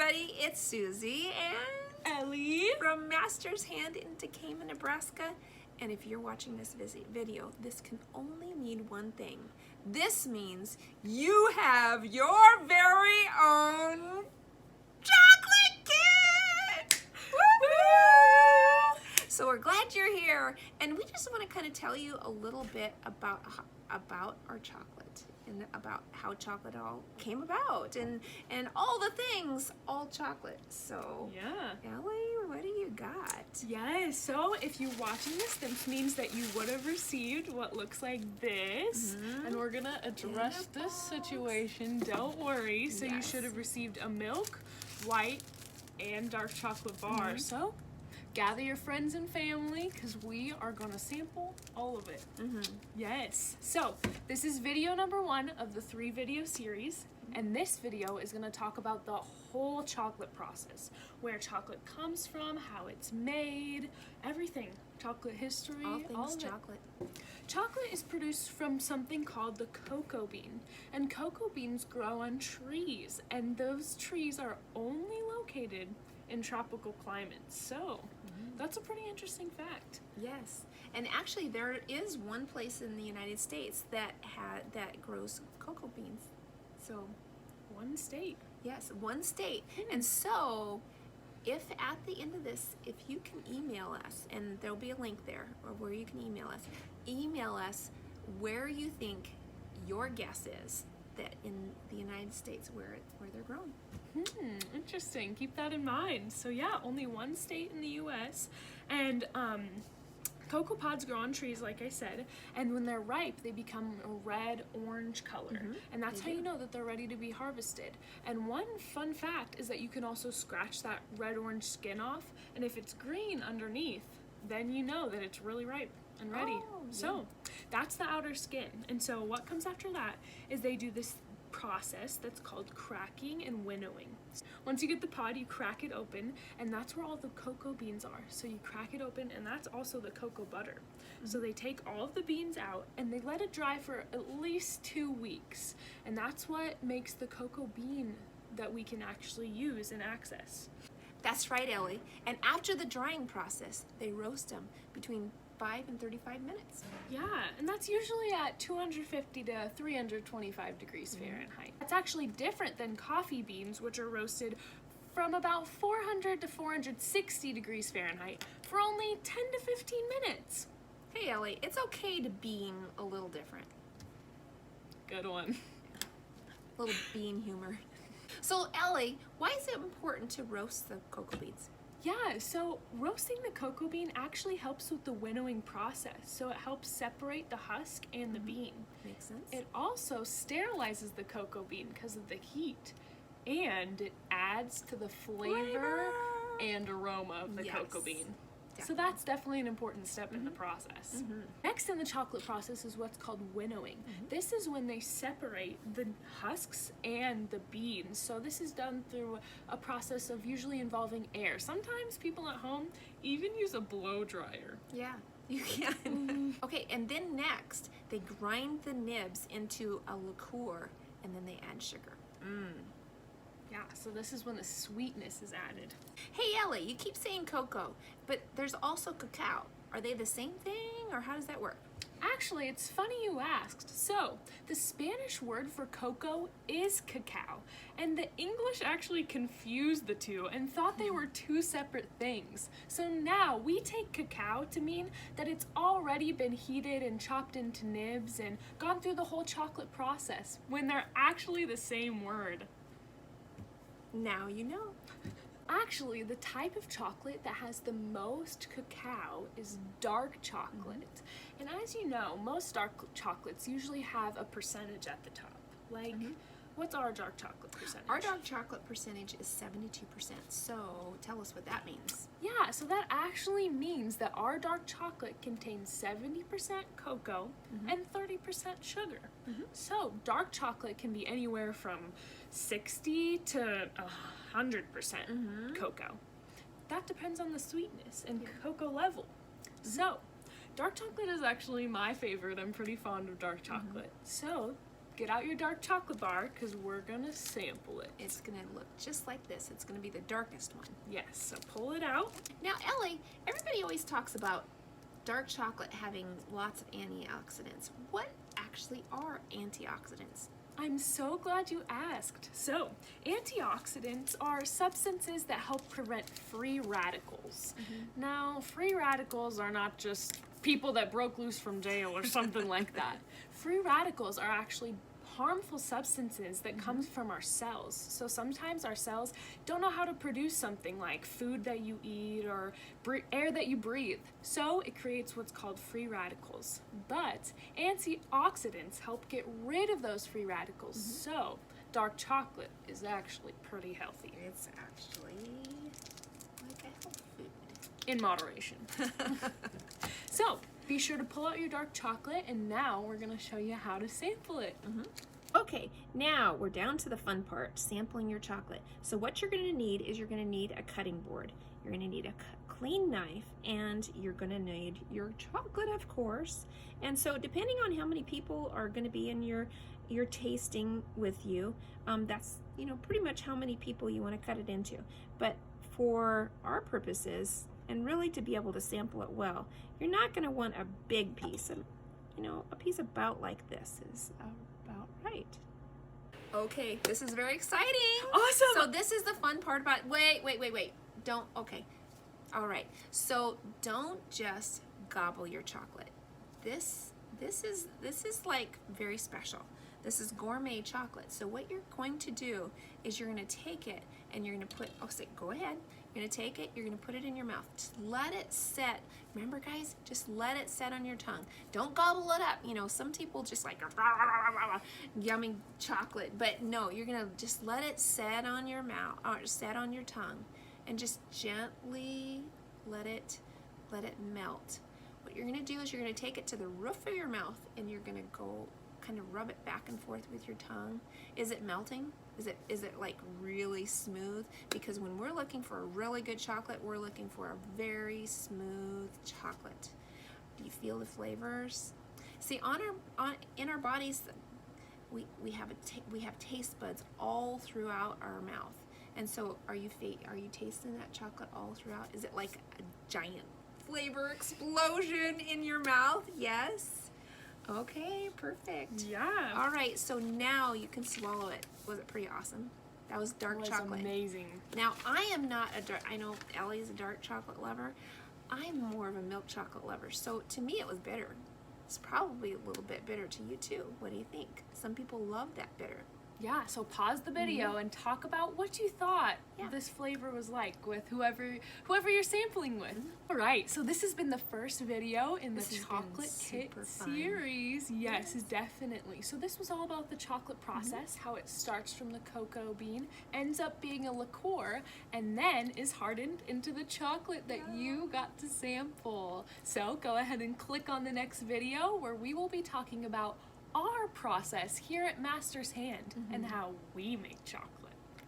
everybody, it's Susie and Ellie from Master's Hand in Tekamah, Nebraska. And if you're watching this video, this can only mean one thing. This means you have your very own chocolate kit! Woo! So we're glad you're here, and we just want to kind of tell you a little bit about our chocolate and about how chocolate all came about and all the things, all chocolate. So yeah, Ellie, what do you got? yes. So if you're watching this means that you would have received what looks like this, and we're gonna address this situation, don't worry. So you should have received a milk, white, and dark chocolate bar. So gather your friends and family, because we are gonna sample all of it. Yes. So this is video number 1 of the 3 video series, and this video is gonna talk about the whole chocolate process, where chocolate comes from, how it's made, everything, chocolate history, All things all of chocolate. it. Chocolate is produced from something called the cocoa bean, and cocoa beans grow on trees, and those trees are only located in tropical climates. So that's a pretty interesting fact. Yes, and actually there is one place in the United States that grows cocoa beans. So One state. yes, one state. And so if at the end of this, if you can email us, and there'll be a link there or where you can email us where you think your guess is that in the United States where they're grown. Interesting. Keep that in mind. So yeah, only one state in the U.S. and cocoa pods grow on trees, like I said, and when they're ripe, they become a red-orange color, and that's how you know that they're ready to be harvested. And one fun fact is that you can also scratch that red-orange skin off, and if it's green underneath, then you know that it's really ripe and ready. So that's the outer skin. And so what comes after that is they do this process that's called cracking and winnowing. Once you get the pod, you crack it open, and that's where all the cocoa beans are. So you crack it open, and that's also the cocoa butter. So they take all of the beans out and they let it dry for at least 2 weeks, and that's what makes the cocoa bean that we can actually use and access. That's right, Ellie. And after the drying process, they roast them between 5 and 35 minutes. Yeah, and that's usually at 250 to 325 degrees Fahrenheit. That's actually different than coffee beans, which are roasted from about 400 to 460 degrees Fahrenheit for only 10 to 15 minutes. Hey, Ellie, it's okay to bean a little different. Good one. A little bean humor. So, Ellie, why is it important to roast the cocoa beans? Yeah, so roasting the cocoa bean actually helps with the winnowing process. So it helps separate the husk and the bean. Makes sense. It also sterilizes the cocoa bean because of the heat, and it adds to the flavor and aroma of the cocoa bean. So that's definitely an important step in the process. Next in the chocolate process is what's called winnowing. This is when they separate the husks and the beans. So this is done through a process of usually involving air. Sometimes people at home even use a blow dryer. Yeah, you can. Okay, and then next, they grind the nibs into a liqueur, and then they add sugar. Yeah, so this is when the sweetness is added. Hey, Ellie, you keep saying cocoa, but there's also cacao. Are they the same thing, or how does that work? Actually, it's funny you asked. So, the Spanish word for cocoa is cacao, and the English actually confused the two and thought they were 2 separate things. So now we take cacao to mean that it's already been heated and chopped into nibs and gone through the whole chocolate process, when they're actually the same word. Now you know. Actually, the type of chocolate that has the most cacao is dark chocolate. And as you know, most dark chocolates usually have a percentage at the top. Like, what's our dark chocolate percentage? Our dark chocolate percentage is 72%. So tell us what that means. Yeah, so that actually means that our dark chocolate contains 70% cocoa and 30% sugar. So dark chocolate can be anywhere from 60 to 100% cocoa. That depends on the sweetness and cocoa level. So dark chocolate is actually my favorite. I'm pretty fond of dark chocolate. So get out your dark chocolate bar because we're gonna sample it. It's gonna look just like this. It's gonna be the darkest one. Yes, so pull it out. Now, Ellie, everybody always talks about dark chocolate having lots of antioxidants. What actually are antioxidants? I'm so glad you asked. So, antioxidants are substances that help prevent free radicals. Now, free radicals are not just people that broke loose from jail or something like that. Free radicals are actually harmful substances that comes from our cells. So sometimes our cells don't know how to produce something like food that you eat or air that you breathe. So it creates what's called free radicals. But antioxidants help get rid of those free radicals. So dark chocolate is actually pretty healthy. It's actually like a health food. In moderation. So be sure to pull out your dark chocolate, and now we're gonna show you how to sample it. Okay, now we're down to the fun part, sampling your chocolate. So what you're gonna need is you're gonna need a cutting board. You're gonna need a clean knife, and you're gonna need your chocolate, of course. And so depending on how many people are gonna be in your tasting with you, that's, you know, pretty much how many people you wanna cut it into. But for our purposes, and really to be able to sample it well, you're not gonna want a big piece. You know, a piece about like this is about right. Okay, this is very exciting. Awesome. So this is the fun part about, wait. Don't, okay. All right, so don't just gobble your chocolate. This is like very special. This is gourmet chocolate. So what you're going to do is you're gonna take it and you're gonna put, go ahead. You're gonna take it, you're gonna put it in your mouth. Just let it set. Remember guys, just let it set on your tongue. Don't gobble it up. You know, some people just like yummy chocolate, but no, you're gonna just let it set on your mouth, or set on your tongue, and just gently let it melt. What you're gonna do is you're gonna take it to the roof of your mouth and you're gonna go kind of rub it back and forth with your tongue. Is it melting? Is it like really smooth? Because when we're looking for a really good chocolate, we're looking for a very smooth chocolate. Do you feel the flavors? See, in our bodies, we have taste buds all throughout our mouth. And so, are you tasting that chocolate all throughout? Is it like a giant flavor explosion in your mouth? Yes. Okay, perfect. Yeah. All right, so now you can swallow it. Was it pretty awesome? That was dark chocolate. Amazing. Now, I am not I know Ellie's a dark chocolate lover. I'm more of a milk chocolate lover. So to me, it was bitter. It's probably a little bit bitter to you too. What do you think? Some people love that bitter. Yeah, so pause the video and talk about what you thought this flavor was like with whoever you're sampling with. All right, so this has been the first video in the chocolate kit series. Yes, definitely. So this was all about the chocolate process, how it starts from the cocoa bean, ends up being a liqueur, and then is hardened into the chocolate that you got to sample. So go ahead and click on the next video where we will be talking about our process here at Master's Hand and how we make chocolate.